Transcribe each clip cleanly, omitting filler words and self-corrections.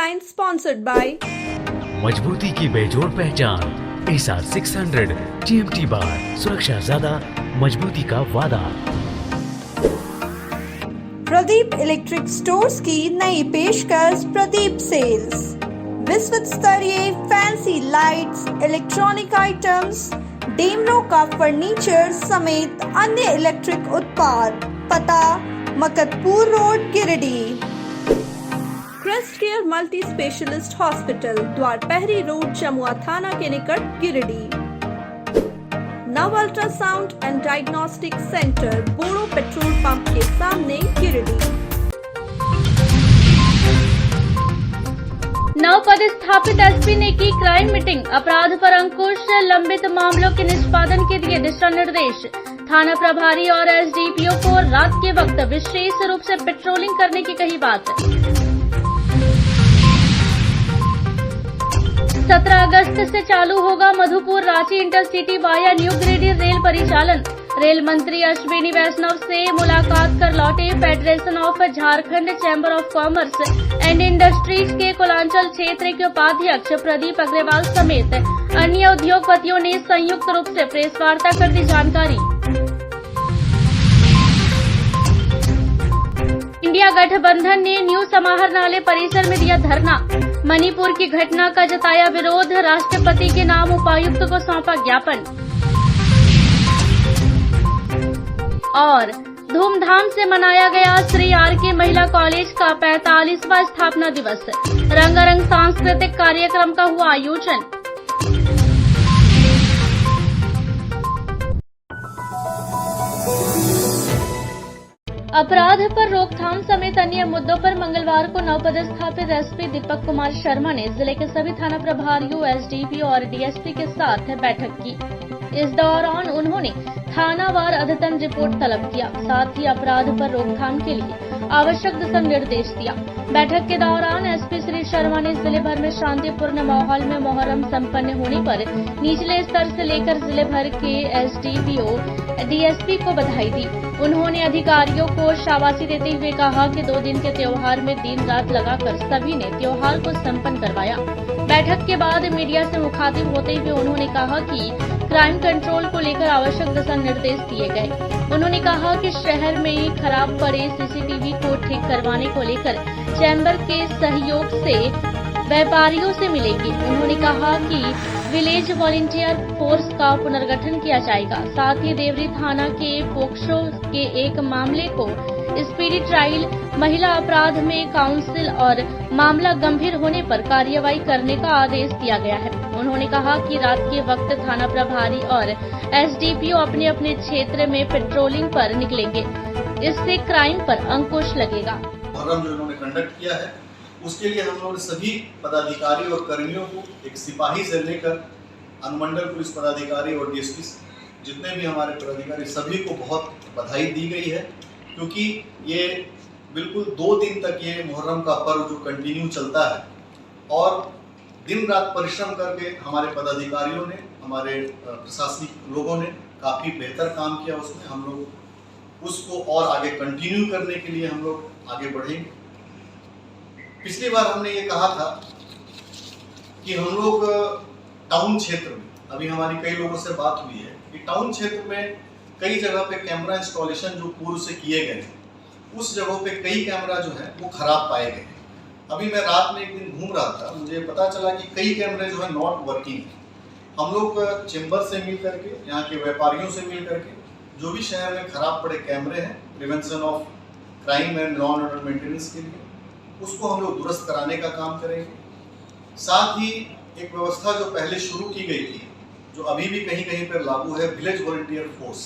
headline sponsored by मजबूती की बेजोड़ पहचान एसआर 600 TMT बार, सुरक्षा ज्यादा, मजबूती का वादा। प्रदीप इलेक्ट्रिक स्टोर्स की नई पेशकश प्रदीप सेल्स। विश्व स्तरीय fancy lights, electronic items, Damro का फर्नीचर समेत अन्य इलेक्ट्रिक उत्पाद। पता Makatpur road, Giridih. Crest care multi specialist hospital, Dwarpahari road, Jamua थाना के निकट, Giridih. Nav ultrasound and diagnostic centre, Boro petrol pump के सामने, गिरिडीह। नव पदस्थापित एसपी ने की क्राइम मीटिंग, अपराध पर अंकुश, लंबित मामलों के निष्पादन के दिए दिशा निर्देश। थाना प्रभारी और एसडीपीओ को रात के वक्त विशेष रूप से पेट्रोलिंग करने की कही बात। 17 अगस्त से चालू होगा Madhupur Ranchi intercity via new Giridih rail परिचालन। रेल मंत्री अश्विनी वैष्णव से मुलाकात कर लौटे federation of Jharkhand chamber of commerce and industries के कुलांचल क्षेत्र के उपाध्यक्ष प्रदीप अग्रवाल समेत अन्य उद्योगपतियों ने संयुक्त रूप से प्रेस वार्ता कर दी जानकारी। इंडिया गठबंधन ने न्यू समाहरणालय परिसर में दिया धरना। मणिपुर की घटना का जताया विरोध, राष्ट्रपति के नाम उपायुक्त को सौंपा ज्ञापन। और धूमधाम से मनाया गया श्री आर.के. महिला कॉलेज का 45वां स्थापना दिवस। रंगारंग सांस्कृतिक कार्यक्रम का हुआ आयोजन। अपराध पर रोकथाम समेत अन्य मुद्दों पर मंगलवार को नवपदस्थापित एसपी दीपक कुमार शर्मा ने जिले के सभी थाना प्रभारियों, एसडीपीओ और डीएसपी के साथ बैठक की। इस दौरान उन्होंने थानावार अद्यतन रिपोर्ट तलब किया, साथ ही अपराध पर रोकथाम के लिए आवश्यक दिशा निर्देश दिया। बैठक के दौरान एसपी श्री शर्मा ने जिले भर में शांतिपूर्ण माहौल में मुहर्रम संपन्न होने पर निचले स्तर से लेकर जिले भर के एसडीपीओ, डीएसपी को बधाई दी। उन्होंने अधिकारियों को शाबाशी देते हुए कहा कि 2 दिन के त्योहार में दिन रात लगाकर सभी ने त्योहार को संपन्न करवाया। बैठक के बाद मीडिया से मुखातिब होते हुए उन्होंने कहा कि क्राइम कंट्रोल को लेकर आवश्यक दिशा निर्देश दिए गए। उन्होंने कहा कि शहर में खराब पड़े सीसीटीवी को ठीक करवाने को लेकर चैम्बर के सहयोग से व्यापारियों से मिलेंगे। उन्होंने कहा कि विलेज वॉलंटियर फोर्स का पुनर्गठन किया जाएगा। साथ ही देवरी थाना के पोक्सो के एक मामले को स्पीडी ट्रायल, महिला अपराध में काउंसिल और मामला गंभीर होने पर कार्रवाई करने का आदेश दिया गया है। उन्होंने कहा कि रात के वक्त थाना प्रभारी और एसडीपीओ अपने अपने क्षेत्र में पेट्रोलिंग पर निकलेंगे। इससे क्राइम पर अंकुश लगेगा। मुहर्रम जो इन्होंने कंडक्ट किया है उसके लिए हम लोग सभी पदाधिकारी और कर्मियों को, एक सिपाही से लेकर अनुमंडल पुलिस पदाधिकारी और डीएसपी जितने भी हमारे पदाधिकारी, सभी को बहुत बधाई दी गई है, क्योंकि ये बिल्कुल 2 दिन तक ये मुहर्रम का पर्व जो कंटिन्यू चलता है और दिन रात परिश्रम करके हमारे पदाधिकारियों ने, हमारे प्रशासनिक लोगों ने काफ़ी बेहतर काम किया। उसमें हम लोग उसको और आगे कंटिन्यू करने के लिए हम लोग आगे बढ़ेंगे। पिछली बार हमने ये कहा था कि हम लोग टाउन क्षेत्र में, अभी हमारी कई लोगों से बात हुई है कि टाउन क्षेत्र में कई जगह पे कैमरा इंस्टॉलेशन जो पूर्व से किए गए हैं, उस जगहों पे कई कैमरा जो है वो खराब पाए गए हैं। अभी मैं रात में एक दिन घूम रहा था, मुझे पता चला कि कई कैमरे जो है नॉट वर्किंग है। हम लोग चैम्बर से मिल करके, यहाँ के व्यापारियों से मिल करके, जो भी शहर में खराब पड़े कैमरे हैं prevention of crime and law and order maintenance के लिए, उसको हम लोग दुरुस्त कराने का काम करेंगे। साथ ही एक व्यवस्था जो पहले शुरू की गई थी, जो अभी भी कहीं कहीं पर लागू है, विलेज वॉलंटियर फोर्स।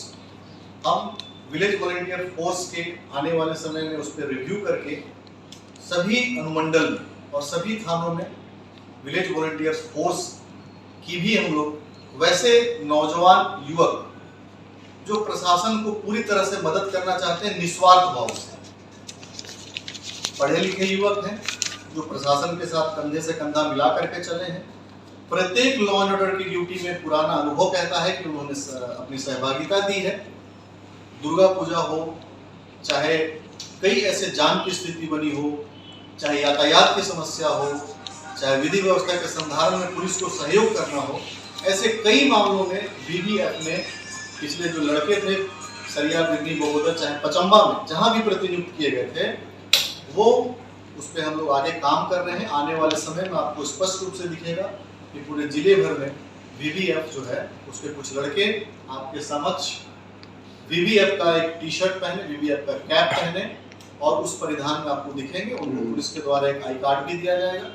हम विलेज वॉलंटियर फोर्स के आने वाले समय में उस पर रिव्यू करके सभी अनुमंडल में और सभी थानों में विलेज वॉलंटियर फोर्स की भी हम लोग, वैसे नौजवान युवक जो प्रशासन को पूरी तरह से मदद करना चाहते हैं निस्वार्थ भाव से, पढ़े लिखे युवक हैं जो प्रशासन के साथ कंधे से कंधा मिला करके चले हैं। प्रत्येक लॉ एंड ऑर्डर की ड्यूटी में पुराना अनुभव कहता है कि उन्होंने अपनी सहभागिता दी है। दुर्गा पूजा हो, चाहे कई ऐसे जान की स्थिति बनी हो, चाहे यातायात की समस्या हो, चाहे विधि व्यवस्था के संधारण में पुलिस को सहयोग करना हो, ऐसे कई मामलों में बीबीएफ ने पिछले जो लड़के थे सरिया, बिरनी, बगोदर, चाहे पचम्बा में जहाँ भी प्रतिनियुक्त किए गए थे, वो उस पर हम लोग आगे काम कर रहे हैं। आने वाले समय में आपको स्पष्ट रूप से दिखेगा कि पूरे जिले भर में बीबीएफ जो है उसके कुछ लड़के आपके समक्ष बीबीएफ का एक टी शर्ट पहने, बीबीएफ का कैप पहने और उस परिधान में आपको दिखेंगे। उनको पुलिस के द्वारा एक आई कार्ड भी दिया जाएगा,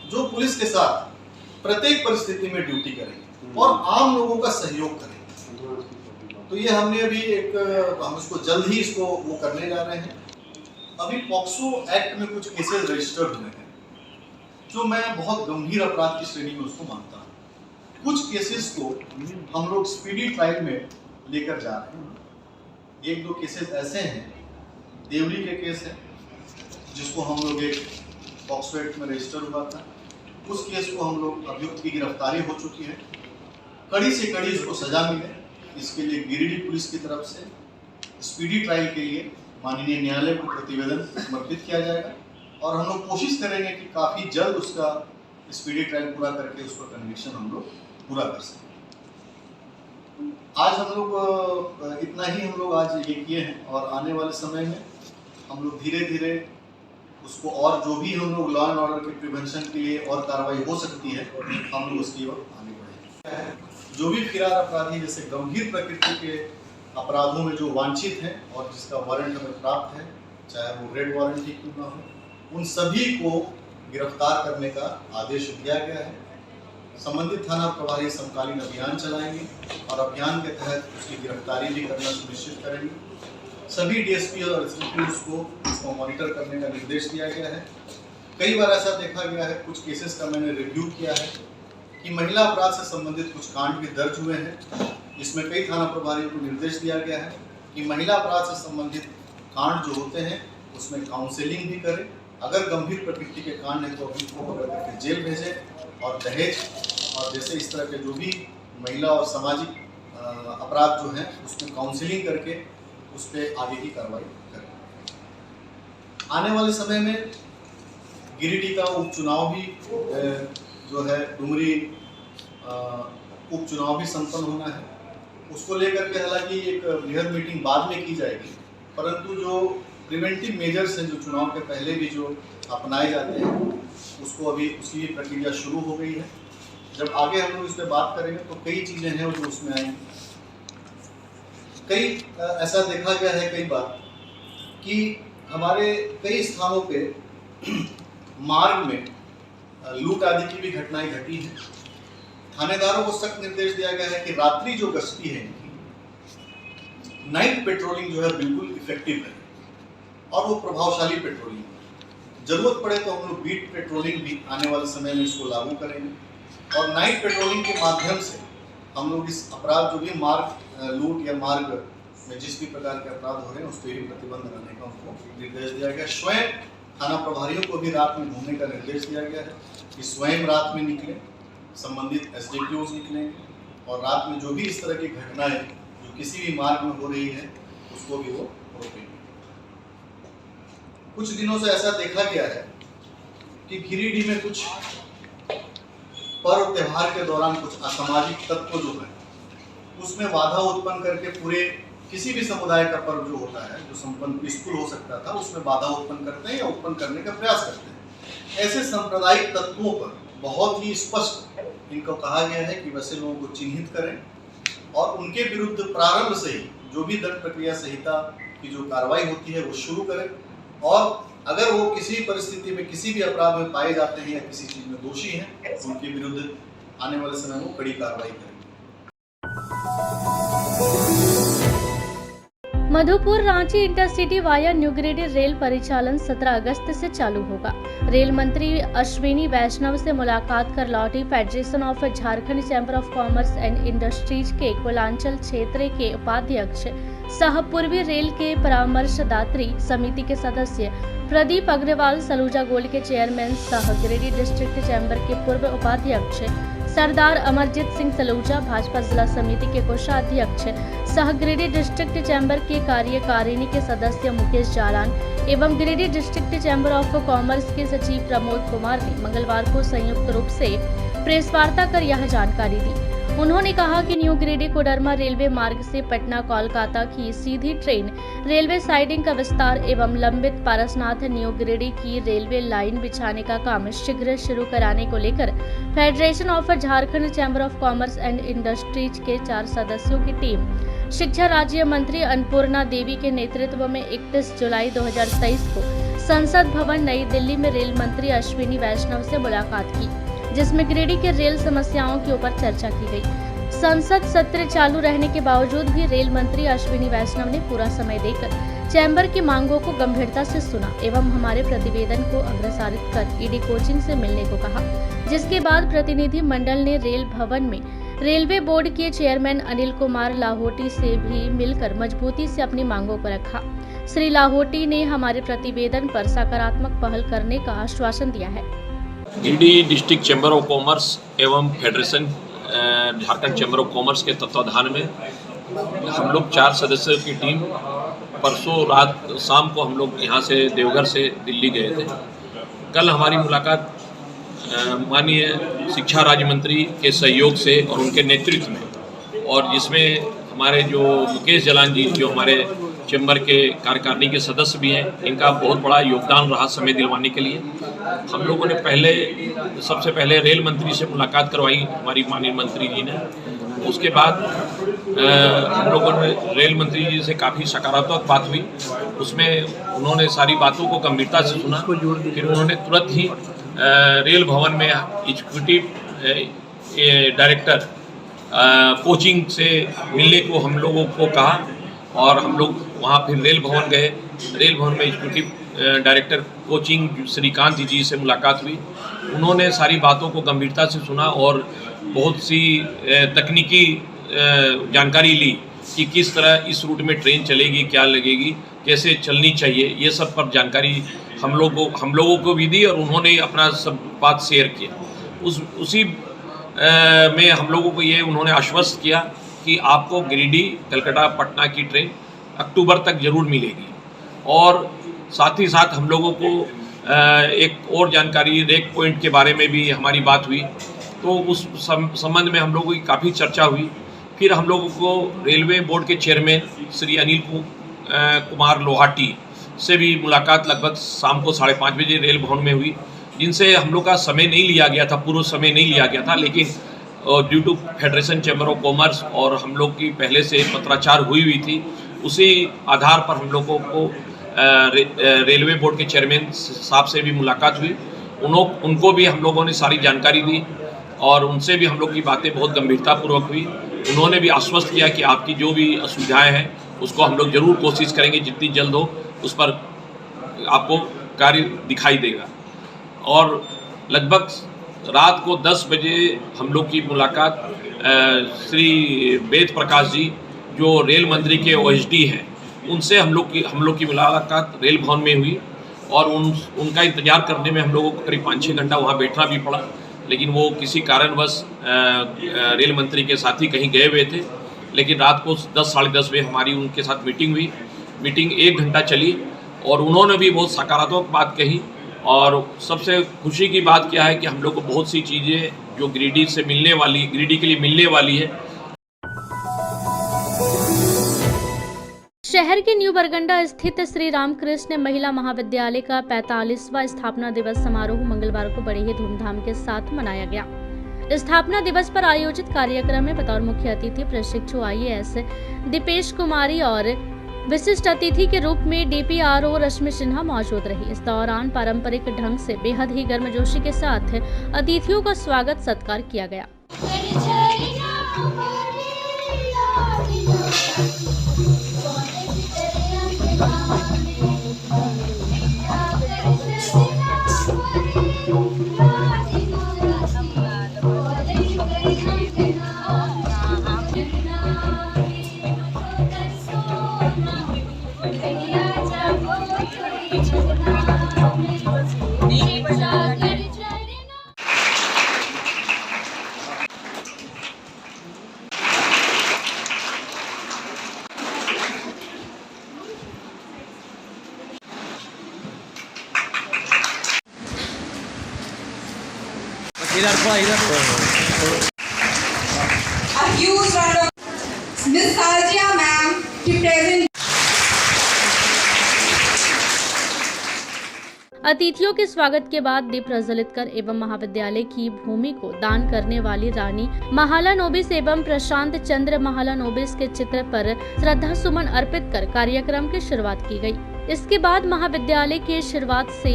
जो पुलिस के साथ प्रत्येक परिस्थिति में ड्यूटी करेंगे और आम लोगों का सहयोग करेंगे। तो ये हमने अभी हम इसको जल्द ही इसको वो करने जा रहे हैं। अभी पॉक्सो एक्ट में कुछ केसेस रजिस्टर्ड हुए हैं जो मैं बहुत गंभीर अपराध की श्रेणी में उसको मानता हूँ। कुछ केसेस को हम लोग स्पीडी ट्रायल में लेकर जा रहे हैं। एक दो केसेस ऐसे हैं, देवली के केस है जिसको हम लोग एक पॉक्सो एक्ट में रजिस्टर हुआ था, उस केस को हम लोग अभियुक्त की गिरफ्तारी हो चुकी है, कड़ी से कड़ी उसको सजा मिले, इसके लिए गिरिडीह पुलिस की तरफ से स्पीडी ट्रायल के लिए माननीय न्यायालय को प्रतिवेदन समर्पित किया जाएगा और हम लोग कोशिश करेंगे कि काफ़ी जल्द उसका स्पीडी ट्रायल पूरा करके उसका कन्विक्शन हम लोग पूरा कर सकें। आज हम लोग इतना ही हम लोग आज ये किए हैं और आने वाले समय में हम लोग धीरे धीरे उसको और जो भी हम लोग लॉ एंड ऑर्डर के प्रिवेंशन के लिए और कार्रवाई हो सकती है हम लोग उसकी ओर आगे बढ़ेंगे। जो भी फिरार अपराधी जैसे गंभीर प्रकृति के अपराधों में जो वांछित हैं और जिसका वारंट हमें प्राप्त है, चाहे वो रेड वारंट ही क्यों ना हो, उन सभी को गिरफ्तार करने का आदेश दिया गया है। संबंधित थाना प्रभारी समकालीन अभियान चलाएंगे और अभियान के तहत उसकी गिरफ्तारी भी करना सुनिश्चित करेंगे। सभी डीएसपी और एसपीज को उसको मॉनिटर करने का निर्देश दिया गया है। कई बार ऐसा देखा गया है, कुछ केसेस का मैंने रिव्यू किया है कि महिला अपराध से संबंधित कुछ कांड भी दर्ज हुए हैं। इसमें कई थाना प्रभारियों को निर्देश दिया गया है कि महिला अपराध से संबंधित कांड जो होते हैं उसमें काउंसलिंग भी करें। अगर गंभीर प्रकृति के कांड है तो अभियुक्त को पकड़ करके जेल भेजें और दहेज और जैसे इस तरह के जो भी महिला और सामाजिक अपराध जो हैं उसमें काउंसलिंग करके उस पर आगे की कार्रवाई करें। आने वाले समय में गिरिडीह का उपचुनाव भी जो है डुमरी उपचुनाव भी संपन्न होना है। उसको लेकर के हालांकि एक बृहद मीटिंग बाद में की जाएगी, परंतु जो प्रिवेंटिव मेजर्स हैं जो चुनाव के पहले भी जो अपनाए जाते हैं उसको अभी उसकी प्रक्रिया शुरू हो गई है। जब आगे हम लोग इस पर बात करेंगे तो कई चीज़ें हैं जो उसमें आएंगी। कई ऐसा देखा गया है कई बार कि हमारे कई स्थानों पे मार्ग में लूट आदि की भी घटनाएं घटी हैं। थानेदारों को सख्त निर्देश दिया गया है कि रात्रि जो गश्ती है इनकी नाइट पेट्रोलिंग जो है बिल्कुल इफेक्टिव है और वो प्रभावशाली पेट्रोलिंग है। जरूरत पड़े तो हम लोग बीट पेट्रोलिंग भी आने वाले समय में इसको लागू करेंगे और नाइट पेट्रोलिंग के माध्यम से हम लोग इस अपराध जो भी मार्ग लूट या मार्ग में जिस भी प्रकार के अपराध हो रहे हैं उस पर भी प्रतिबंध लगाने का उनको निर्देश दिया गया। स्वयं थाना प्रभारियों को भी रात में घूमने का निर्देश दिया गया है कि स्वयं रात में निकले, संबंधित एसडीपीओज निकलेंगे और रात में जो भी इस तरह की घटनाएं जो किसी भी मार्ग में हो रही है उसको भी वो रोकेंगे। कुछ दिनों से ऐसा देखा गया है कि गिरिडीह में कुछ पर्व त्योहार के दौरान कुछ असामाजिक तत्व जो है उसमें बाधा उत्पन्न करके पूरे किसी भी समुदाय का पर्व जो होता है जो संपन्न पीसफुल हो सकता था उसमें बाधा उत्पन्न करते हैं या उत्पन्न करने का प्रयास करते हैं। ऐसे सांप्रदायिक तत्वों पर बहुत ही स्पष्ट इनको कहा गया है कि वैसे लोगों को चिन्हित करें और उनके विरुद्ध प्रारंभ से ही जो भी दंड प्रक्रिया संहिता की जो कार्रवाई होती है वो शुरू करें और अगर वो किसी परिस्थिति में किसी भी अपराध में पाए जाते हैं या किसी चीज में दोषी हैं तो उनके विरुद्ध आने वाले समय में कड़ी कार्रवाई करें। Madhupur Ranchi intercity via new Giridih rail परिचालन 17 अगस्त से चालू होगा। रेल मंत्री अश्विनी वैष्णव से मुलाकात कर लौटी federation of Jharkhand chamber of commerce and industries के कोलांचल क्षेत्र के उपाध्यक्ष सह पूर्वी रेल के परामर्शदात्री समिति के सदस्य प्रदीप अग्रवाल, सलूजा गोल्ड के चेयरमैन सह गिरिडीह डिस्ट्रिक्ट चैम्बर के पूर्व उपाध्यक्ष सरदार अमरजीत सिंह सलूजा भाजपा जिला समिति के कोषाध्यक्ष सह गिरिडीह डिस्ट्रिक्ट चैम्बर के कार्यकारिणी के सदस्य मुकेश जालान एवं Giridih district chamber of commerce के सचिव प्रमोद कुमार ने मंगलवार को संयुक्त रूप से प्रेस वार्ता कर यह जानकारी दी। उन्होंने कहा कि न्यू गिरिडीह कोडरमा रेलवे मार्ग से पटना कोलकाता की सीधी ट्रेन, रेलवे साइडिंग का विस्तार एवं लंबित पारसनाथ न्यू गिरिडीह की रेलवे लाइन बिछाने का काम शीघ्र शुरू कराने को लेकर federation of Jharkhand chamber of commerce and industries के 4 सदस्यों की टीम शिक्षा राज्य मंत्री अन्नपूर्णा देवी के नेतृत्व में 31 जुलाई 2023 को संसद भवन नई दिल्ली में रेल मंत्री अश्विनी वैष्णव से मुलाकात की, जिसमें गिरिडीह के रेल समस्याओं के ऊपर चर्चा की गई। संसद सत्र चालू रहने के बावजूद भी रेल मंत्री अश्विनी वैष्णव ने पूरा समय देकर चैम्बर की मांगों को गंभीरता से सुना एवं हमारे प्रतिवेदन को अग्रसारित कर ईडी कोचिंग से मिलने को कहा, जिसके बाद प्रतिनिधि मंडल ने रेल भवन में रेलवे बोर्ड के चेयरमैन अनिल कुमार लाहोटी से भी मिलकर मजबूती से अपनी मांगों को रखा। श्री लाहोटी ने हमारे प्रतिवेदन पर सकारात्मक पहल करने का आश्वासन दिया है। Giridih district chamber of commerce एवं federation Jharkhand chamber of commerce के तत्वाधान में हम लोग 4 सदस्यों की टीम परसों रात शाम को हम लोग यहाँ से देवघर से दिल्ली गए थे। कल हमारी मुलाकात माननीय शिक्षा राज्य मंत्री के सहयोग से और उनके नेतृत्व में, और जिसमें हमारे जो मुकेश जालान जी जो हमारे चैम्बर के कार्यकारिणी के सदस्य भी हैं, इनका बहुत बड़ा योगदान रहा समय दिलवाने के लिए। हम लोगों ने सबसे पहले रेल मंत्री से मुलाकात करवाई हमारी माननीय मंत्री जी ने। उसके बाद हम लोगों ने रेल मंत्री जी से काफ़ी सकारात्मक बात हुई, उसमें उन्होंने सारी बातों को गंभीरता से सुना। फिर उन्होंने तुरंत ही रेल भवन में एग्जीक्यूटिव डायरेक्टर कोचिंग से मिलने को हम लोगों को कहा और हम लोग वहाँ फिर रेल भवन गए। रेल भवन में एग्जीक्यूटिव डायरेक्टर कोचिंग श्रीकांत जी से मुलाकात हुई। उन्होंने सारी बातों को गंभीरता से सुना और बहुत सी तकनीकी जानकारी ली कि किस तरह इस रूट में ट्रेन चलेगी, क्या लगेगी, कैसे चलनी चाहिए, ये सब पर जानकारी हम लोगों को भी दी और उन्होंने अपना सब बात शेयर किया। उसी में हम लोगों को ये उन्होंने आश्वस्त किया कि आपको गिरिडीह कलकत्ता पटना की ट्रेन अक्टूबर तक जरूर मिलेगी। और साथ ही साथ हम लोगों को एक और जानकारी रेक पॉइंट के बारे में भी हमारी बात हुई, तो उस संबंध में हम लोगों की काफ़ी चर्चा हुई। फिर हम लोगों को रेलवे बोर्ड के चेयरमैन श्री अनिल कुमार लाहोटी से भी मुलाकात लगभग शाम को 5:30 बजे रेल भवन में हुई, जिनसे हम लोग का समय नहीं लिया गया था, पूरा समय नहीं लिया गया था, लेकिन due to federation chamber of commerce और हम लोग की पहले से पत्राचार हुई थी, उसी आधार पर हम लोगों को रेलवे बोर्ड के चेयरमैन साहब से भी मुलाकात हुई। उनको भी हम लोगों ने सारी जानकारी दी और उनसे भी हम लोग की बातें बहुत गंभीरतापूर्वक हुई। उन्होंने भी आश्वस्त किया कि आपकी जो भी असुविधाएँ हैं उसको हम लोग ज़रूर कोशिश करेंगे, जितनी जल्द हो उस पर आपको कार्य दिखाई देगा। और लगभग रात को 10 बजे हम लोग की मुलाकात श्री वेद प्रकाश जी जो रेल मंत्री के OSD हैं, उनसे हम लोग की मुलाकात रेल भवन में हुई और उनका इंतज़ार करने में हम लोगों को करीब 5-6 घंटा वहाँ बैठना भी पड़ा, लेकिन वो किसी कारणवश रेल मंत्री के साथ ही कहीं गए हुए थे। लेकिन रात को 10-10:30 बजे हमारी उनके साथ मीटिंग हुई। मीटिंग 1 घंटा चली और उन्होंने भी बहुत सकारात्मक बात कही। और सबसे खुशी की बात क्या है कि हम लोग को बहुत सी चीज़ें जो गिरिडीह के लिए मिलने वाली है। शहर के न्यू बरगंडा स्थित श्री रामकृष्ण महिला महाविद्यालय का 45वां स्थापना दिवस समारोह मंगलवार को बड़े ही धूमधाम के साथ मनाया गया। स्थापना दिवस पर आयोजित कार्यक्रम में बतौर मुख्य अतिथि प्रशिक्षु IAS दीपेश कुमारी और विशिष्ट अतिथि के रूप में DPRO रश्मि सिन्हा मौजूद रही। इस दौरान पारंपरिक ढंग से बेहद ही गर्मजोशी के साथ अतिथियों का स्वागत सत्कार किया गया। A huge round of Miss Sarjia ma'am to present. अतिथियों के स्वागत के बाद दीप प्रज्वलित कर एवं महाविद्यालय की भूमि को दान करने वाली रानी महालानोबिस एवं प्रशांत चंद्र महालानोबिस के चित्र पर श्रद्धा सुमन अर्पित कर कार्यक्रम की शुरुआत की गई। इसके बाद महाविद्यालय की शुरुआत से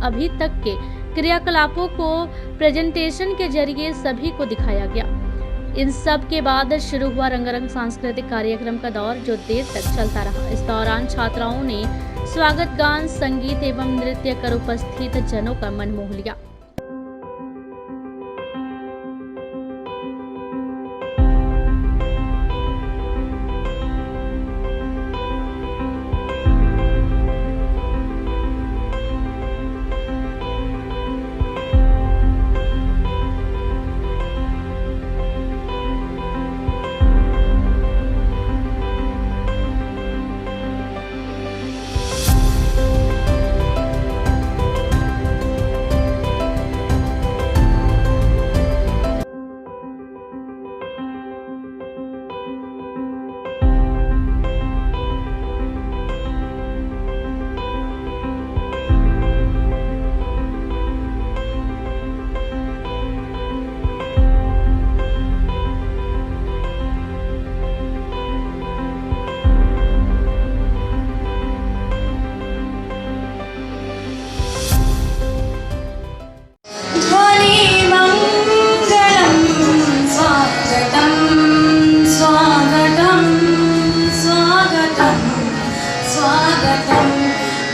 अभी तक के क्रियाकलापों को प्रेजेंटेशन के जरिए सभी को दिखाया गया। इन सब के बाद शुरू हुआ रंगारंग सांस्कृतिक कार्यक्रम का दौर जो देर तक चलता रहा। इस दौरान छात्राओं ने स्वागत गान, संगीत एवं नृत्य कर उपस्थित जनों का मन मोह लिया।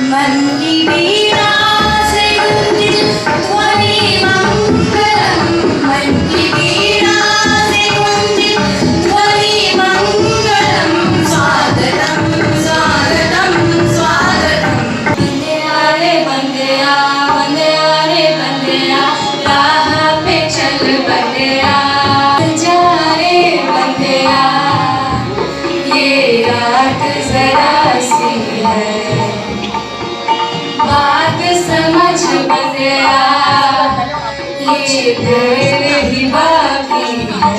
मन की वीणा से गुंजित ध्वनि मंगलम, मन की वीणा से गुंजित ध्वनि मंगलम, स्वागतम स्वागतम स्वागतम। बंदिया रे बंदिया, बंदिया रे बंदिया, राह पे चल बंदिया, जा रे बंदिया, ये रात जरा सी है, बात समझ बंदिया, ये दिल ही बाकी है।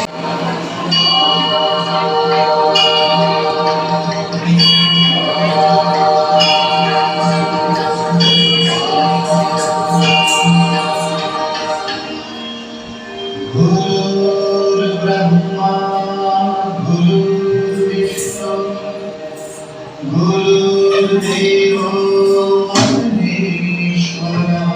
गुरुर्ब्रह्मा गुरुर्विष्णु गुरुर्देवो महेश्वरः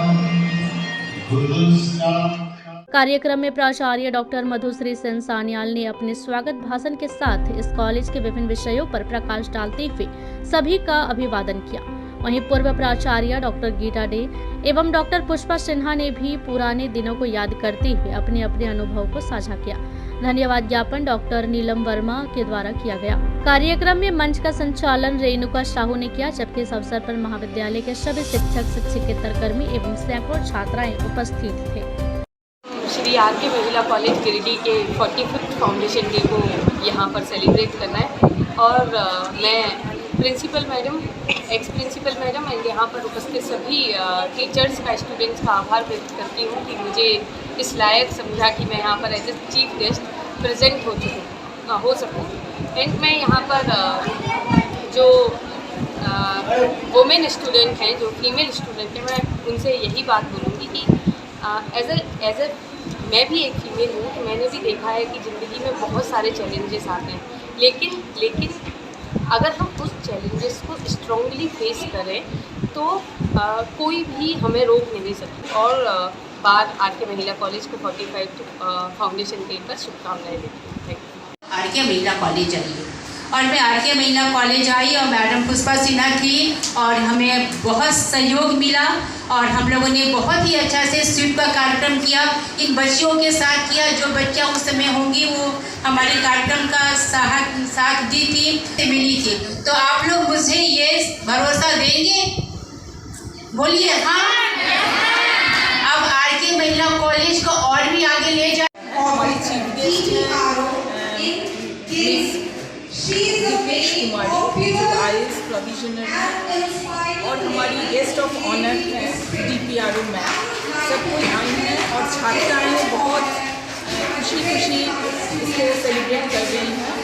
गुरुसाक्षात्। कार्यक्रम में प्राचार्य डॉक्टर मधुश्री सेन सान्याल ने अपने स्वागत भाषण के साथ इस कॉलेज के विभिन्न विषयों पर प्रकाश डालते हुए सभी का अभिवादन किया। वहीं पूर्व प्राचार्य डॉक्टर गीता डे एवं डॉक्टर पुष्पा सिन्हा ने भी पुराने दिनों को याद करते हुए अपने अपने अनुभव को साझा किया। धन्यवाद ज्ञापन डॉक्टर नीलम वर्मा के द्वारा किया गया। कार्यक्रम में मंच का संचालन रेणुका साहू ने किया, जबकि इस अवसर पर महाविद्यालय के सभी शिक्षक, शिक्षकेतर कर्मी एवं सैकड़ों छात्राएं उपस्थित थे। श्री आर के महिला कॉलेज गिरिडीह के 45th फाउंडेशन डे को यहाँ पर सेलिब्रेट करना है और मैं principal madam, ex principal madam and यहाँ पर उपस्थित सभी टीचर्स का, स्टूडेंट्स का आभार व्यक्त करती हूँ कि मुझे इस लायक समझा कि मैं यहाँ पर as a chief guest present हो सकूँ। एंड मैं यहाँ पर जो वुमेन स्टूडेंट हैं, जो फीमेल स्टूडेंट हैं, मैं उनसे यही बात बोलूँगी कि एज ए मैं भी एक फीमेल हूँ कि मैंने भी देखा है कि ज़िंदगी में बहुत सारे चैलेंजेस आते हैं, लेकिन अगर हम उस चैलेंजेस को स्ट्रांगली फेस करें तो कोई भी हमें रोक नहीं सकता। और बार आर के महिला कॉलेज को 45 फाउंडेशन डे पर शुभकामनाएं देती हूँ। आर के महिला कॉलेज आई और मैं आर के महिला कॉलेज आई और मैडम पुष्पा सिन्हा थी और हमें बहुत सहयोग मिला और हम लोगों ने बहुत ही अच्छा से स्वीप का कार्यक्रम किया, इन बच्चियों के साथ किया। जो बच्चियाँ उस समय होंगी वो हमारे कार्यक्रम का साथ दी थी, मिली थी। तो आप लोग मुझे ये भरोसा देंगे? बोलिए हाँ। अब आर के महिला कॉलेज को और भी आगे ले जाए। दिपेश कुमारी IAS प्रोविजनरी और हमारी गेस्ट ऑफ ऑनर हैं DPRO मैम, सब कोई आई हैं और छात्राएँ बहुत खुशी खुशी इसको सेलिब्रेट कर रही हूँ।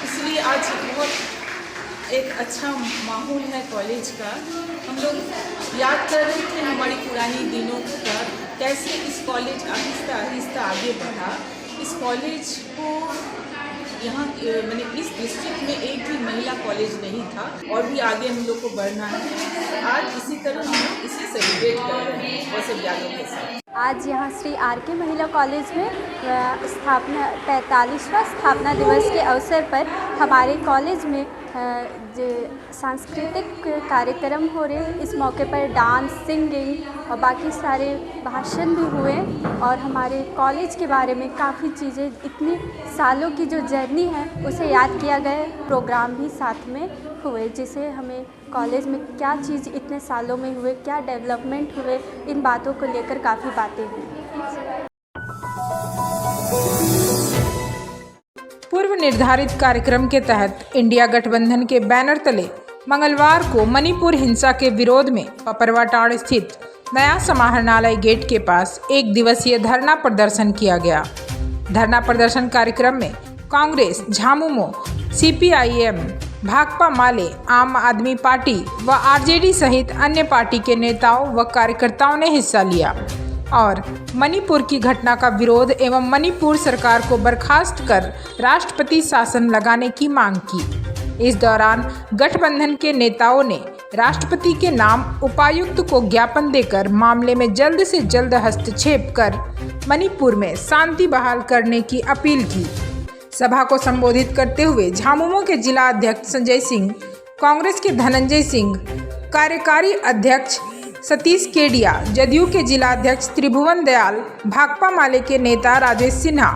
इसलिए आज बहुत एक अच्छा माहौल है कॉलेज का। हम लोग याद कर रहे थे हमारी पुरानी दिनों का, कैसे इस कॉलेज आहिस्ता आहिस्ता आगे बढ़ा। इस कॉलेज को यहाँ मैंने इस डिस्ट्रिक्ट में एक भी महिला कॉलेज नहीं था और भी आगे हम लोग को बढ़ना है। आज इसी तरह हम लोग इसे सेलिब्रेट कर रहे हैं वैसे यादों के साथ। आज यहाँ श्री आर.के. महिला कॉलेज में स्थापना 45वां स्थापना दिवस के अवसर पर हमारे कॉलेज में सांस्कृतिक कार्यक्रम हो रहे। इस मौके पर डांस, सिंगिंग और बाकी सारे भाषण भी हुए और हमारे कॉलेज के बारे में काफ़ी चीज़ें, इतनी सालों की जो जर्नी है उसे याद किया गया। प्रोग्राम भी साथ में हुए जिसे हमें कॉलेज में क्या चीज़ इतने सालों में हुए, क्या डेवलपमेंट हुए, इन बातों को लेकर काफ़ी बातें हुई। पूर्व निर्धारित कार्यक्रम के तहत इंडिया गठबंधन के बैनर तले मंगलवार को मणिपुर हिंसा के विरोध में पपरवाटाड़ स्थित नया समाहरणालय गेट के पास एक दिवसीय धरना प्रदर्शन किया गया। धरना प्रदर्शन कार्यक्रम में कांग्रेस, झामुमो, CPIM, भाकपा माले, आम आदमी पार्टी व RJD सहित अन्य पार्टी के नेताओं व कार्यकर्ताओं ने हिस्सा लिया और मणिपुर की घटना का विरोध एवं मणिपुर सरकार को बर्खास्त कर राष्ट्रपति शासन लगाने की मांग की। इस दौरान गठबंधन के नेताओं ने राष्ट्रपति के नाम उपायुक्त को ज्ञापन देकर मामले में जल्द से जल्द हस्तक्षेप कर मणिपुर में शांति बहाल करने की अपील की। सभा को संबोधित करते हुए झामुमो के जिला अध्यक्ष संजय सिंह, कांग्रेस के धनंजय सिंह, कार्यकारी अध्यक्ष सतीश केडिया, जदयू के जिला अध्यक्ष त्रिभुवन दयाल, भाकपा माले के नेता राजेश सिन्हा,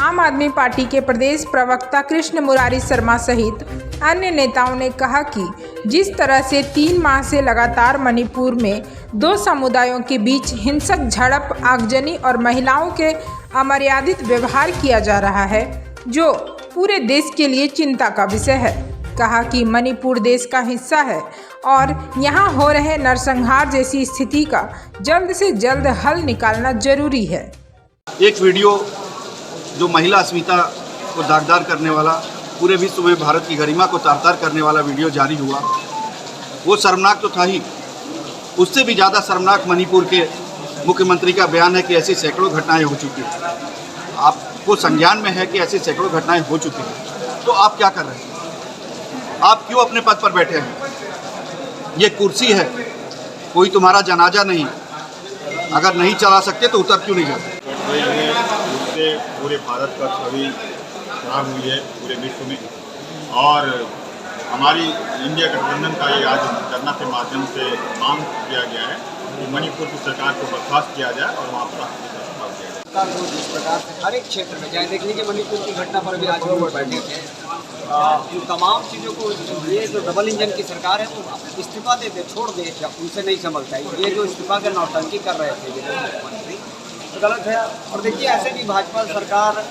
आम आदमी पार्टी के प्रदेश प्रवक्ता कृष्ण मुरारी शर्मा सहित अन्य नेताओं ने कहा कि जिस तरह से 3 माह से लगातार मणिपुर में 2 समुदायों के बीच हिंसक झड़प, आगजनी और महिलाओं के अमर्यादित व्यवहार किया जा रहा है, जो पूरे देश के लिए चिंता का विषय है। कहा कि मणिपुर देश का हिस्सा है और यहाँ हो रहे नरसंहार जैसी स्थिति का जल्द से जल्द हल निकालना जरूरी है। एक वीडियो जो महिला अस्मिता को दागदार करने वाला, पूरे विश्व में भारत की गरिमा को तार-तार करने वाला वीडियो जारी हुआ, वो शर्मनाक तो था ही, उससे भी ज़्यादा शर्मनाक मणिपुर के मुख्यमंत्री का बयान है कि ऐसी सैकड़ों घटनाएं हो चुकी हैं। आपको संज्ञान में है कि ऐसी सैकड़ों घटनाएं हो चुकी हैं, तो आप क्या कर रहे हैं? आप क्यों अपने पद पर बैठे हैं? ये कुर्सी है, कोई तुम्हारा जनाजा नहीं। अगर नहीं चला सकते तो उतर क्यों नहीं जाते? उससे पूरे भारत का छवि खराब हुई है पूरे विश्व में, और हमारी इंडिया गठबंधन का ये आज धरना के माध्यम से मांग किया गया है कि मणिपुर की सरकार को बर्खास्त किया जाए और वहाँ पर सरकार को जिस प्रकार से हर एक क्षेत्र में जाए, देख लीजिए मणिपुर की घटना पर भी आज लोग बैठे थे, उन तमाम चीज़ों को, ये जो डबल इंजन की सरकार है वो इस्तीफा दे दे, छोड़ दे, उनसे नहीं संभलता है। ये जो इस्तीफा का नौटंकी कर रहे थे ये मुख्यमंत्री, तो गलत है। और देखिए ऐसे भी भाजपा सरकार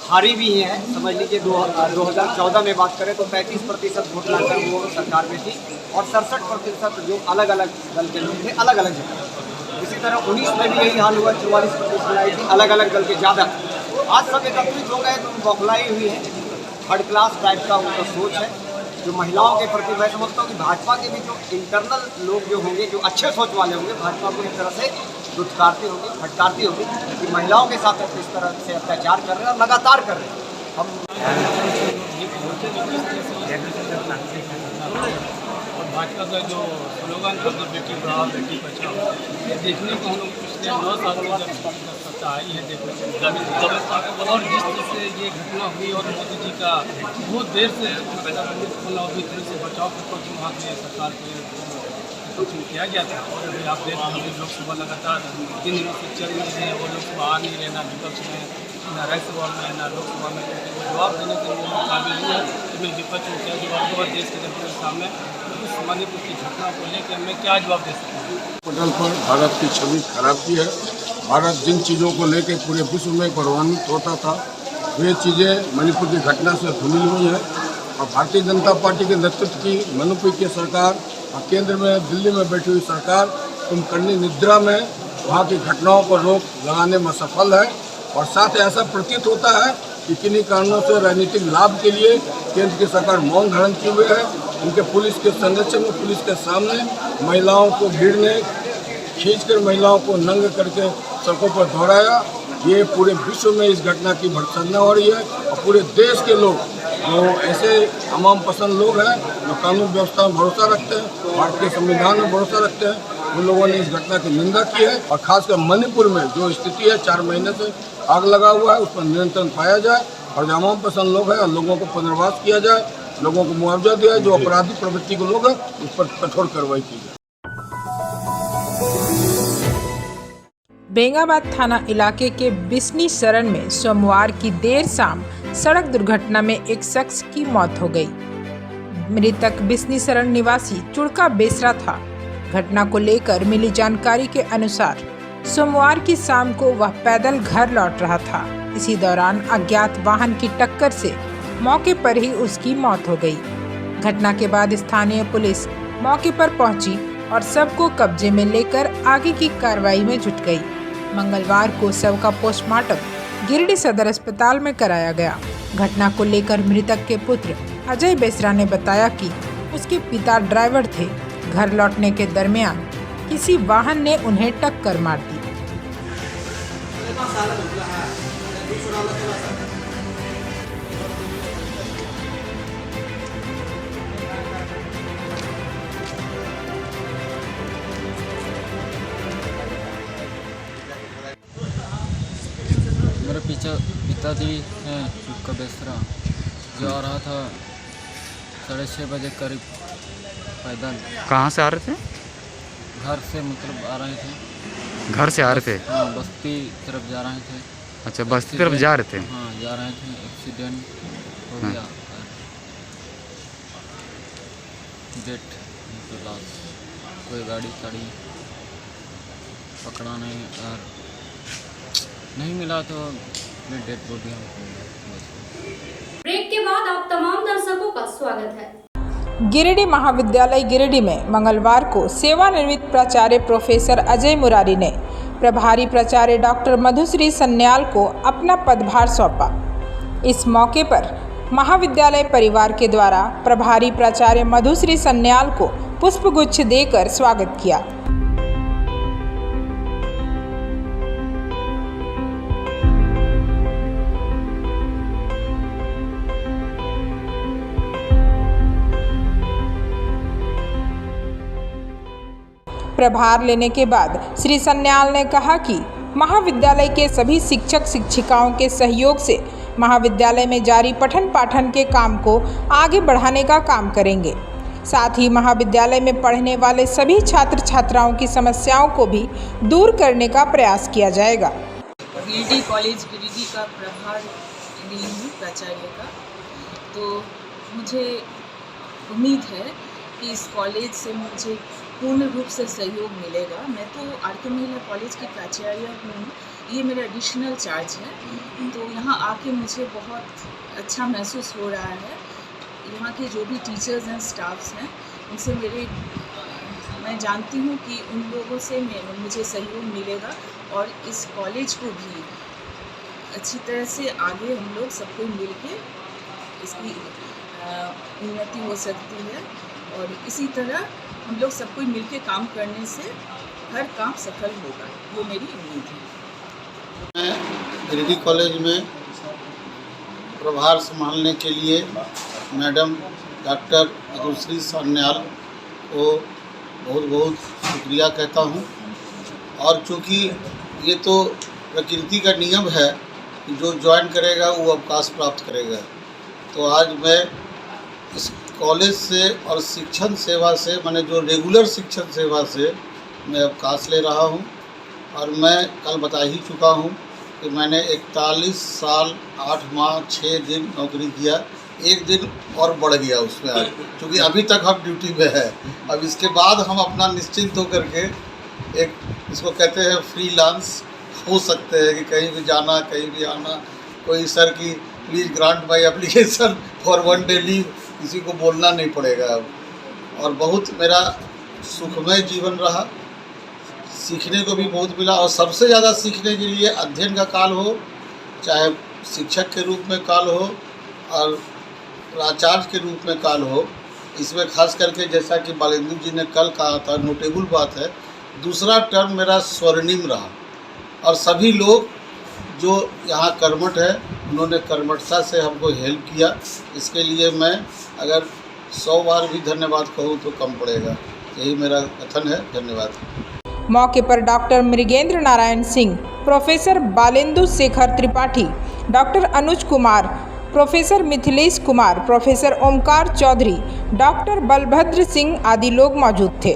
हारी भी है, समझ लीजिए 2014 में बात करें तो 35% वोट लाकर वो सरकार में थी और 67% जो अलग अलग दल के लोग थे अलग अलग जगह। इसी तरह 19 में भी यही हाल हुआ, 44% लाई थी अलग अलग दल के ज़्यादा। आज सब एकत्रित हो गए तो बौखलाई हुई है, थर्ड क्लास टाइप का उनका सोच है जो महिलाओं के प्रति। मैं समझता हूँ कि भाजपा के भी जो इंटरनल लोग जो होंगे, जो अच्छे सोच वाले होंगे, भाजपा को एक तरह से दुत्कारती होगी, फटकारती होगी कि महिलाओं के साथ इस तरह से अत्याचार कर रहे हैं और लगातार कर रहे हैं। हम भाजपा का जो स्लोगन था तो बेटी पढ़ाओ बेटी बचाओ, ये देखने को हम लोग पिछले 9 सालों में जब सत्ता आई है देखने और जिस तरह से ये घटना हुई और मोदी जी का बहुत देर से से बचाव के पक्ष वहाँ की सरकार के पक्ष में किया गया था। और अभी आप देख रहे हैं लोकसभा लगातार 3 दिनों से चल रही है, वो लोकसभा आ नहीं रहे, ना विपक्ष में, ना राज्यसभा में, ना लोकसभा में, क्योंकि वो जवाब देने के लिए काबिल नहीं है। तो मैं विपक्ष में क्या जवाब दूँगा देश के जनता के सामने? मणिपुर की घटना को लेकर मैं क्या जवाब दे सकता हूँ? पटल पर भारत की छवि खराब की है। भारत जिन चीज़ों को लेकर पूरे विश्व में गौरवान्वित होता था, वे चीज़ें मणिपुर की घटना से धुमिल हुई हैं। और भारतीय जनता पार्टी के नेतृत्व की मणिपुर की सरकार और केंद्र में दिल्ली में बैठी हुई सरकार कुंभकर्णी निद्रा में वहाँ की घटनाओं पर रोक लगाने में सफल है। और साथ ही ऐसा प्रतीत होता है कि किन्हीं कारणों से राजनीतिक लाभ के लिए केंद्र की सरकार मौन धारण किए हुए है। उनके पुलिस के संरक्षण में पुलिस के सामने महिलाओं को भीड़ ने खींचकर महिलाओं को नंग करके सड़कों पर दौड़ाया। ये पूरे विश्व में इस घटना की भर्त्सना हो रही है और पूरे देश के लोग जो ऐसे तमाम पसंद लोग हैं जो कानून व्यवस्था में भरोसा रखते हैं, भारत के संविधान में भरोसा रखते हैं, उन लोगों ने इस घटना की निंदा की है। और खासकर मणिपुर में जो स्थिति है 4 महीने से आग लगा हुआ है, उस पर नियंत्रण पाया जाए और तमाम पसंद लोग हैं और लोगों को पुनर्वास किया जाए, लोगों को मुआवजा दिया जाए, जो अपराधी प्रवृत्ति के लोग हैं उस पर कठोर कार्रवाई की जाए। बेंगाबाद थाना इलाके के बिस्नी शरण में सोमवार की देर शाम सड़क दुर्घटना में एक शख्स की मौत हो गई। मृतक बिस्नी शरण निवासी चुड़का बेसरा था। घटना को लेकर मिली जानकारी के अनुसार सोमवार की शाम को वह पैदल घर लौट रहा था। इसी दौरान अज्ञात वाहन की टक्कर से मौके पर ही उसकी मौत हो गई। घटना के बाद स्थानीय पुलिस मौके पर पहुंची और शव को कब्जे में लेकर आगे की कार्रवाई में जुट गई। मंगलवार को शव का पोस्टमार्टम गिरिडीह सदर अस्पताल में कराया गया। घटना को लेकर मृतक के पुत्र अजय बेसरा ने बताया कि उसके पिता ड्राइवर थे। घर लौटने के दरमियान किसी वाहन ने उन्हें टक्कर मार दी। मेरे पीछे पिताजी हैं चुड़का बेसरा, जो आ रहा था 6:30 बजे करीब पैदल। कहाँ से आ रहे थे? घर से मतलब आ रहे थे। घर से आ रहे थे? हाँ, बस्ती तरफ जा रहे थे। अच्छा, बस्ती तरफ जा रहे थे? हाँ, जा रहे थे। एक्सीडेंट हो गया। डेट लाश, कोई गाड़ी पकड़ा नहीं और नहीं मिला तो डेड बॉडी हमको। ब्रेक के बाद आप तमाम दर्शकों का स्वागत है। गिरिडीह महाविद्यालय गिरिडीह में मंगलवार को सेवानिवृत्त प्राचार्य प्रोफेसर अजय मुरारी ने प्रभारी प्राचार्य डॉक्टर मधुश्री सन्याल को अपना पदभार सौंपा। इस मौके पर महाविद्यालय परिवार के द्वारा प्रभारी प्राचार्य मधुश्री सन्याल को पुष्पगुच्छ देकर स्वागत किया। प्रभार लेने के बाद श्री सन्याल ने कहा कि महाविद्यालय के सभी शिक्षक शिक्षिकाओं के सहयोग से महाविद्यालय में जारी पठन पाठन के काम को आगे बढ़ाने का काम करेंगे। साथ ही महाविद्यालय में पढ़ने वाले सभी छात्र छात्राओं की समस्याओं को भी दूर करने का प्रयास किया जाएगा। गिरिडीह कॉलेज गिरिडीह का प्रभार ली हूँ प्राचार्य का, तो मुझे उम्मीद है कि इस कॉलेज से मुझे पूर्ण रूप से सहयोग मिलेगा। मैं तो आर.के. महिला कॉलेज की प्राचार्य हूँ, ये मेरा एडिशनल चार्ज है, तो यहाँ आके मुझे बहुत अच्छा महसूस हो रहा है। यहाँ के जो भी टीचर्स हैं, स्टाफ्स हैं, उनसे मैं जानती हूँ कि उन लोगों से मुझे सहयोग मिलेगा और इस कॉलेज को भी अच्छी तरह से आगे हम लोग सबको मिल के इसकी उन्नति हो सकती है और इसी तरह हम लोग सबको मिलकर काम करने से हर काम सफल होगा, ये मेरी उम्मीद है। मैं गिरिडीह कॉलेज में प्रभार संभालने के लिए मैडम डॉक्टर मधुश्री सन्याल को बहुत बहुत शुक्रिया कहता हूँ। और चूँकि ये तो प्रकृति का नियम है कि जो ज्वाइन करेगा वो अवकाश प्राप्त करेगा, तो आज मैं इस कॉलेज से और शिक्षण सेवा से, मैंने जो रेगुलर शिक्षण सेवा से मैं अवकाश ले रहा हूं। और मैं कल बता ही चुका हूं कि मैंने 41 साल 8 माह 6 दिन नौकरी किया, एक दिन और बढ़ गया उसमें आज, क्योंकि अभी तक हम ड्यूटी में है। अब इसके बाद हम अपना निश्चिंत होकर के एक, इसको कहते हैं फ्रीलांस, हो सकते हैं कि कहीं भी जाना कहीं भी आना, कोई सर की please grant my application for 1 day leave, किसी को बोलना नहीं पड़ेगा अब। और बहुत मेरा सुखमय जीवन रहा, सीखने को भी बहुत मिला। और सबसे ज़्यादा सीखने के लिए अध्ययन का काल हो, चाहे शिक्षक के रूप में काल हो और प्राचार्य के रूप में काल हो, इसमें खास करके जैसा कि बालेंदु जी ने कल कहा था, नोटेबल बात है, दूसरा टर्म मेरा स्वर्णिम रहा। और सभी लोग जो यहाँ कर्मठ है उन्होंने कर्मठता से हमको हेल्प किया। इसके लिए मैं अगर 100 बार भी धन्यवाद कहूँ तो कम पड़ेगा। यही मेरा कथन है। धन्यवाद। मौके पर doctor Mrigendra Narayan Singh, professor Balendu Shekhar Tripathi, doctor Anuj Kumar, professor Mithilesh Kumar, professor Omkar Chaudhary, doctor Balbhadra Singh आदि लोग मौजूद थे।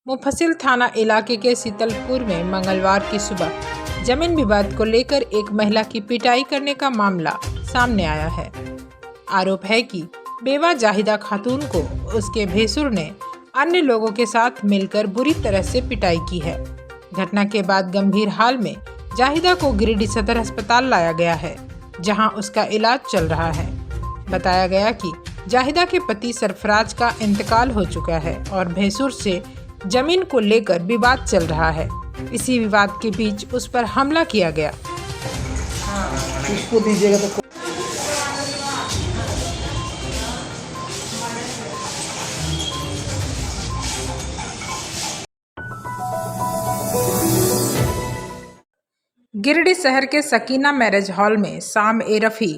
मुफस्सिल थाना इलाके के शीतलपुर में मंगलवार की सुबह जमीन विवाद को लेकर एक महिला की पिटाई करने का मामला सामने आया है। आरोप है कि बेवा जाहिदा खातून को उसके भैंसुर ने अन्य लोगों के साथ मिलकर बुरी तरह से पिटाई की है। घटना के बाद गंभीर हाल में जाहिदा को गिरिडीह सदर अस्पताल लाया गया है, जहां उसका इलाज चल रहा है। बताया गया कि जाहिदा के पति सरफराज का इंतकाल हो चुका है और भैंसुर से जमीन को लेकर विवाद चल रहा है। इसी विवाद के बीच उस पर हमला किया गया। उसको दीजिएगा तो गिरिडीह शहर के सकीना मैरिज हॉल में शाम ए रफ़ी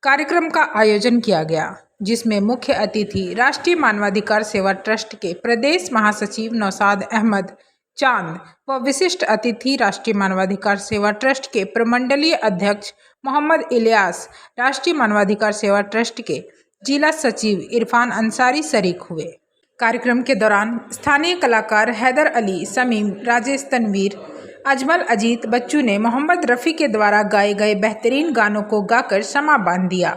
कार्यक्रम का आयोजन किया गया, जिसमें मुख्य अतिथि राष्ट्रीय मानवाधिकार सेवा ट्रस्ट के प्रदेश महासचिव नौशाद अहमद चांद व विशिष्ट अतिथि राष्ट्रीय मानवाधिकार सेवा ट्रस्ट के प्रमंडलीय अध्यक्ष मोहम्मद इलियास, राष्ट्रीय मानवाधिकार सेवा ट्रस्ट के जिला सचिव इरफान अंसारी शरीक हुए। कार्यक्रम के दौरान स्थानीय कलाकार हैदर अली, समीम, राजेश तनवीर, अजमल अजीत बच्चू ने मोहम्मद रफ़ी के द्वारा गाए गए बेहतरीन गानों को गाकर समा बांध दिया।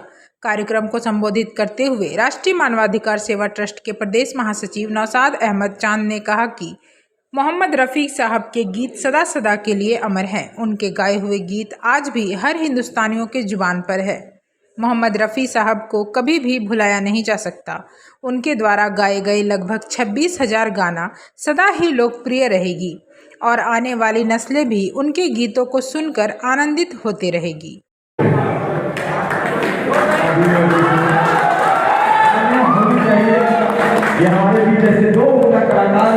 कार्यक्रम को संबोधित करते हुए राष्ट्रीय मानवाधिकार सेवा ट्रस्ट के प्रदेश महासचिव नौशाद अहमद चांद ने कहा कि मोहम्मद रफ़ी साहब के गीत सदा सदा के लिए अमर हैं। उनके गाए हुए गीत आज भी हर हिंदुस्तानियों के जुबान पर है। मोहम्मद रफ़ी साहब को कभी भी भुलाया नहीं जा सकता। उनके द्वारा गाए गए लगभग 26,000 गाना सदा ही लोकप्रिय रहेगी और आने वाली नस्लें भी उनके गीतों को सुनकर आनंदित होते रहेगी। हमारे बीच ऐसे दो कलाकार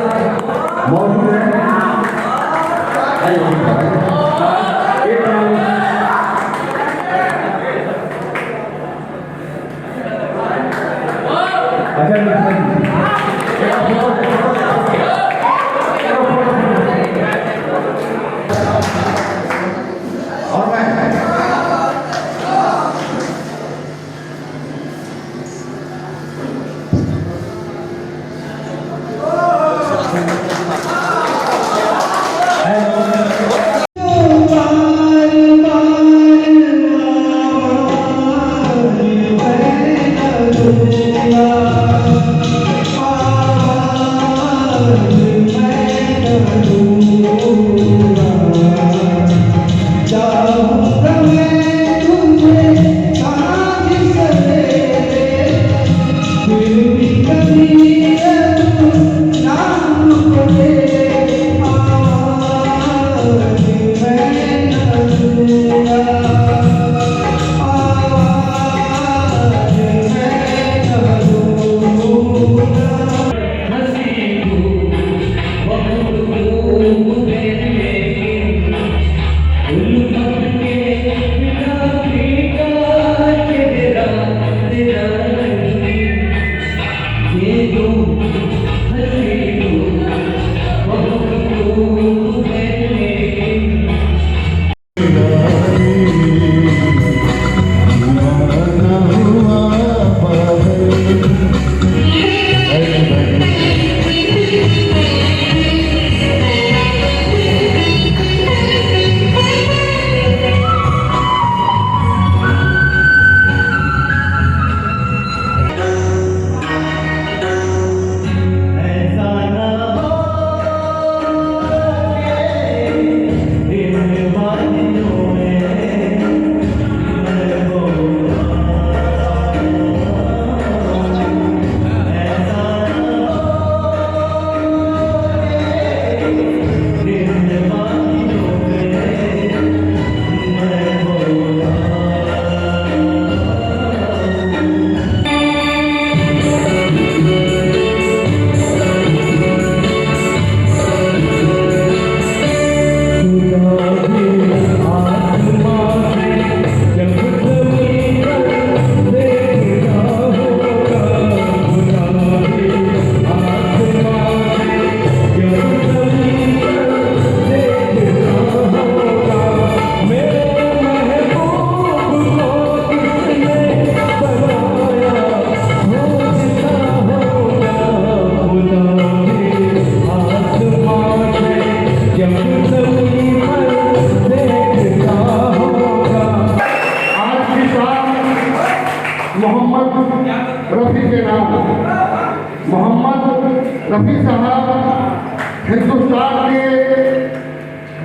मौजूद हैं।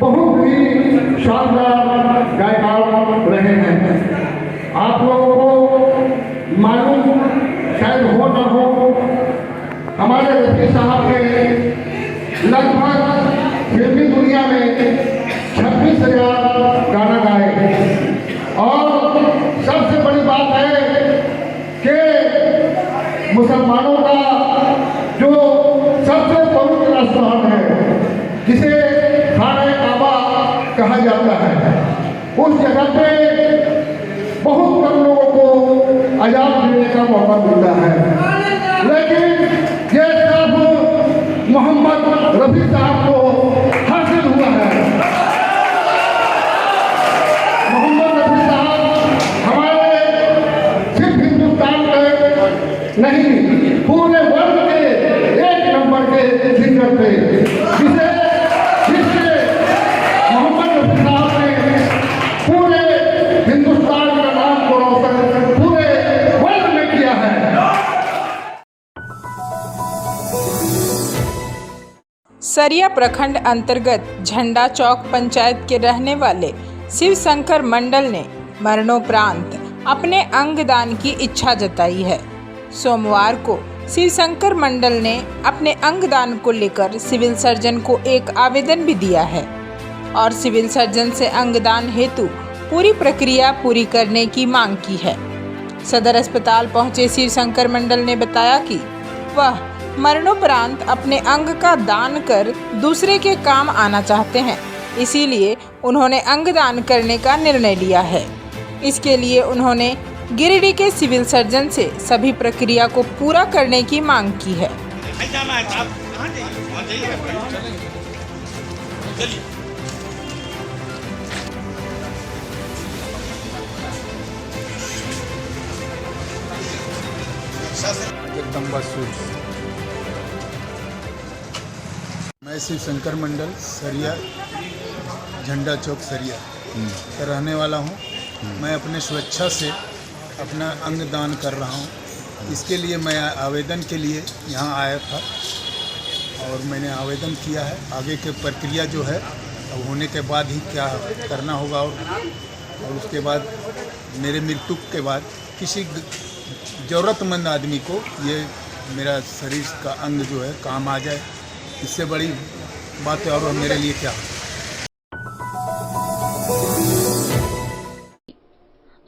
बहुत ही शानदार गायकार रहे हैं। आप लोगों को मालूम शायद हो न हो, हमारे रफी साहब ने लगभग फिल्मी दुनिया में 26,000 गाना गाए और सबसे बड़ी बात है कि मुसलमानों का जो सबसे पवित्र स्थान है, जिसे खाने काबा कहा जाता है, उस जगह पे बहुत कम लोगों को आजाद देने का मौका मिलता है, लेकिन ये सब मोहम्मद रफी साहब को हासिल हुआ है। मोहम्मद रफी साहब हमारे सिर्फ हिंदुस्तान के नहीं, पूरे वर्ल्ड के 1 नंबर के सिंगर थे, जिसे मोहम्मद रफी साहब ने पूरे हिंदुस्तान का नाम को रोशन पूरे वर्ल्ड में किया है। सरिया प्रखंड अंतर्गत झंडा चौक पंचायत के रहने वाले शिव शंकर मंडल ने मरणोपरांत अपने अंगदान की इच्छा जताई है। सोमवार को शिव शंकर मंडल ने अपने अंगदान को लेकर सिविल सर्जन को एक आवेदन भी दिया है और सिविल सर्जन से अंगदान हेतु पूरी प्रक्रिया पूरी करने की मांग की है। सदर अस्पताल पहुंचे शिव शंकर मंडल ने बताया कि वह मरणोपरांत अपने अंग का दान कर दूसरे के काम आना चाहते हैं, इसीलिए उन्होंने अंगदान करने का निर्णय लिया है। इसके लिए उन्होंने गिरिडीह के सिविल सर्जन से सभी प्रक्रिया को पूरा करने की मांग की है। जगदम्बा स्वीट्स। मैं शिव शंकर मंडल सरिया झंडा चौक सरिया का रहने वाला हूँ। मैं अपने स्वेच्छा से अपना अंग दान कर रहा हूँ। इसके लिए मैं आवेदन के लिए यहाँ आया था और मैंने आवेदन किया है। आगे की प्रक्रिया जो है अब होने के बाद ही क्या करना होगा और उसके बाद मेरे मृत्यु के बाद किसी ज़रूरतमंद आदमी को ये मेरा शरीर का अंग जो है काम आ जाए, इससे बड़ी बात और मेरे लिए क्या है।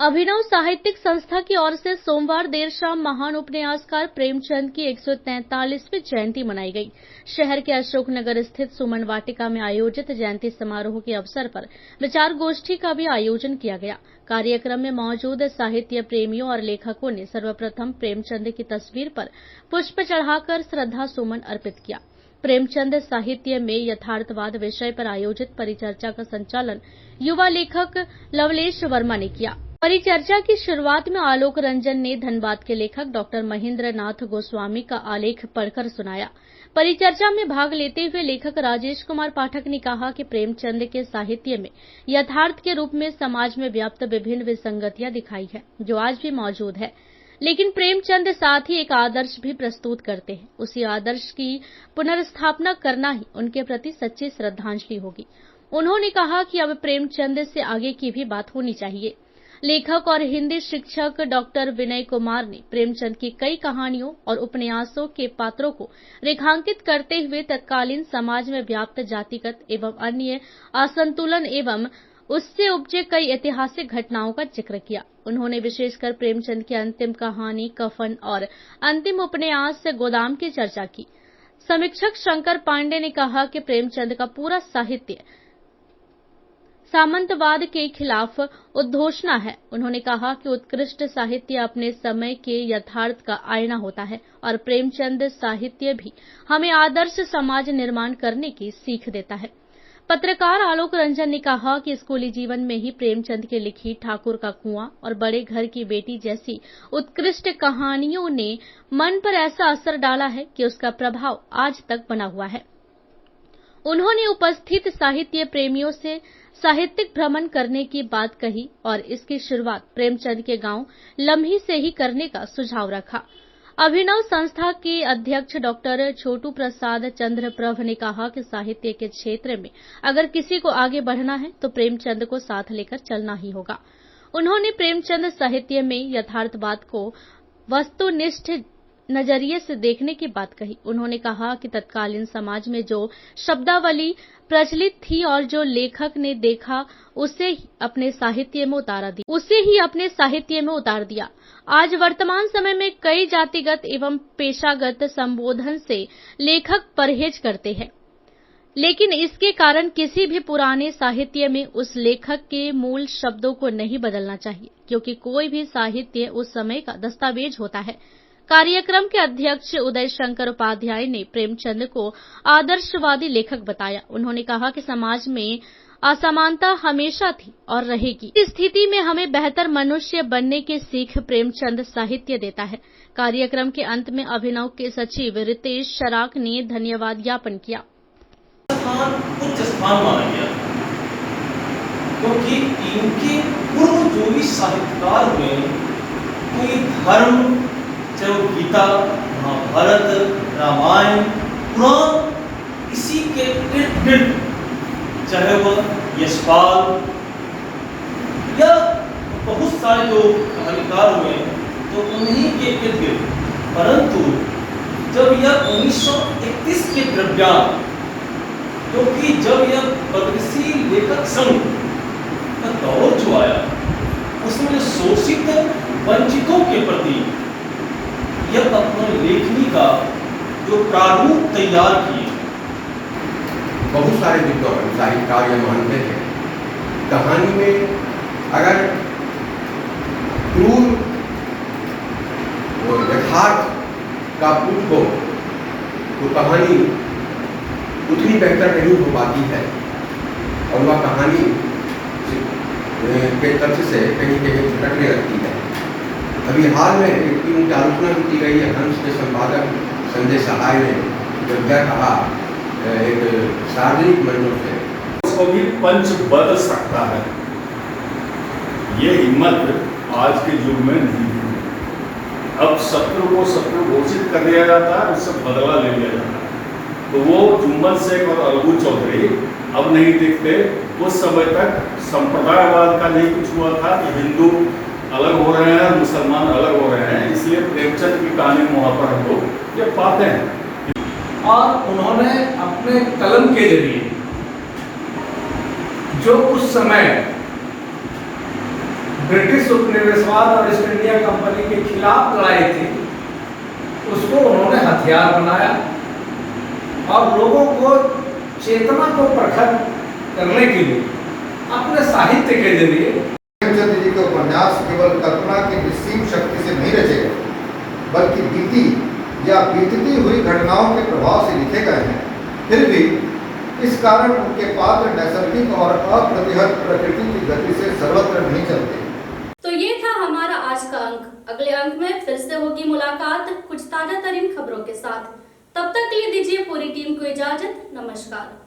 अभिनव साहित्यिक संस्था की ओर से सोमवार देर शाम महान उपन्यासकार प्रेमचंद की 143वीं जयंती मनाई गई। शहर के अशोकनगर स्थित सुमन वाटिका में आयोजित जयंती समारोह के अवसर पर विचार गोष्ठी का भी आयोजन किया गया। कार्यक्रम में मौजूद साहित्य प्रेमियों और लेखकों ने सर्वप्रथम प्रेमचंद की तस्वीर पर पुष्प चढ़ाकर श्रद्धा सुमन अर्पित किया। प्रेमचंद साहित्य में यथार्थवाद विषय पर आयोजित परिचर्चा का संचालन युवा लेखक लवलेश वर्मा ने किया। परिचर्चा की शुरुआत में आलोक रंजन ने धनबाद के लेखक डॉक्टर महेंद्र नाथ गोस्वामी का आलेख पढ़कर सुनाया। परिचर्चा में भाग लेते हुए लेखक राजेश कुमार पाठक ने कहा कि प्रेमचंद के साहित्य में यथार्थ के रूप में समाज में व्याप्त विभिन्न विसंगतियां दिखाई है, जो आज भी मौजूद है, लेकिन प्रेमचंद साथ ही एक आदर्श भी प्रस्तुत करते हैं। उसी आदर्श की पुनर्स्थापना करना ही उनके प्रति सच्ची श्रद्धांजलि होगी। उन्होंने कहा कि अब प्रेमचंद से आगे की भी बात होनी चाहिए। लेखक और हिंदी शिक्षक डॉक्टर विनय कुमार ने प्रेमचंद की कई कहानियों और उपन्यासों के पात्रों को रेखांकित करते हुए तत्कालीन समाज में व्याप्त जातिगत एवं अन्य असंतुलन एवं उससे उपजे कई ऐतिहासिक घटनाओं का जिक्र किया। उन्होंने विशेषकर प्रेमचंद की अंतिम कहानी कफन और अंतिम उपन्यास गोदाम की चर्चा की। समीक्षक शंकर पांडे ने कहा कि प्रेमचंद का पूरा साहित्य सामंतवाद के खिलाफ उद्घोषणा है। उन्होंने कहा कि उत्कृष्ट साहित्य अपने समय के यथार्थ का आईना होता है और प्रेमचंद साहित्य भी हमें आदर्श समाज निर्माण करने की सीख देता है। पत्रकार आलोक रंजन ने कहा कि स्कूली जीवन में ही प्रेमचंद की लिखी ठाकुर का कुआं और बड़े घर की बेटी जैसी उत्कृष्ट कहानियों ने मन पर ऐसा असर डाला है कि उसका प्रभाव आज तक बना हुआ है। उन्होंने उपस्थित साहित्य प्रेमियों से साहित्यिक भ्रमण करने की बात कही और इसकी शुरुआत प्रेमचंद के गांव लम्ही से ही करने का सुझाव रखा। अभिनव संस्था के अध्यक्ष डॉक्टर छोटू प्रसाद चंद्रप्रभ ने कहा कि साहित्य के क्षेत्र में अगर किसी को आगे बढ़ना है तो प्रेमचंद को साथ लेकर चलना ही होगा। उन्होंने प्रेमचंद साहित्य में यथार्थवाद को वस्तुनिष्ठ नजरिए से देखने की बात कही। उन्होंने कहा कि तत्कालीन समाज में जो शब्दावली प्रचलित थी और जो लेखक ने देखा उसे ही अपने साहित्य में उतार दिया। आज वर्तमान समय में कई जातिगत एवं पेशागत संबोधन से लेखक परहेज करते हैं, लेकिन इसके कारण किसी भी पुराने साहित्य में उस लेखक के मूल शब्दों को नहीं बदलना चाहिए, क्योंकि कोई भी साहित्य उस समय का दस्तावेज होता है। कार्यक्रम के अध्यक्ष उदय शंकर उपाध्याय ने प्रेमचंद को आदर्शवादी लेखक बताया। उन्होंने कहा कि समाज में असमानता हमेशा थी और रहेगी। इस स्थिति में हमें बेहतर मनुष्य बनने की सीख प्रेमचंद साहित्य देता है। कार्यक्रम के अंत में अभिनव के सचिव रितेश शराक ने धन्यवाद ज्ञापन किया। उच्च स्थान माना गया क्योंकि इनके पूर्व जो भी साहित्यकार हुए, कोई धर्म, चाहे वो गीता, महाभारत, रामायण, पुराण, इसी के इर्द गिर्द, चाहे वह यशपाल या बहुत सारे जो कहानीकार हुए तो उन्हीं के इर्द गिर्द। परंतु जब यह 1931 के द्रव्यांत, क्योंकि जब यह प्रगतिशील लेखक संघ का दौर जो आया, उसमें शोषित वंचितों के प्रति यह अपना लेखनी का जो प्रारूप तैयार किए। बहुत सारे विद्वान साहित्यकार यह मानते हैं कहानी में अगर क्रूर और यथार्थ का पुट हो तो कहानी उतनी बेहतर नहीं हो पाती है और वह कहानी के तथ्य से कहीं कहीं भटकने लगती है। अभी हाल में एक फिल्म की आलोचना भी की गई है। हंस के संपादक संजय सहाय ने जब यह कहा एक सार्वजनिक मंचों से, उसको भी पंच बदल सकता है, ये हिम्मत आज के युग में नहीं है। अब शत्रु को शत्रु घोषित कर दिया जाता है, उससे बदला ले लिया जाता है। तो वो जुम्मन शेख और अलगू चौधरी अब नहीं दिखते। उस समय तक संप्रदायवाद का नहीं कुछ हुआ था कि हिंदू अलग हो रहे हैं, मुसलमान अलग हो रहे हैं, इसलिए प्रेमचंद की कहानी वहाँ पर हम लोग ये पाते हैं। और उन्होंने अपने कलम के जरिए जो उस समय ब्रिटिश उपनिवेशवाद और ईस्ट इंडिया कंपनी के खिलाफ लड़ाई थी, उसको उन्होंने हथियार बनाया और लोगों को चेतना को प्रखर करने के लिए अपने साहित्य के जरिए प्रेमचंद जी के उपन्यास केवल कल्पना की निस्सीम शक्ति से नहीं रचे गए, बल्कि बीती या बीतती हुई घटनाओं के प्रभाव से लिखे गए हैं। फिर भी इस कारण उनके पात्र नैसर्गिक और अप्रतिहत प्रकृति की गति से सर्वत्र नहीं चलते। तो ये था हमारा आज का अंक। अगले अंक में फिर से होगी मुलाकात कुछ ताजा तरीन खबरों के साथ। तब तक के लिए दीजिए पूरी टीम को इजाजत। नमस्कार।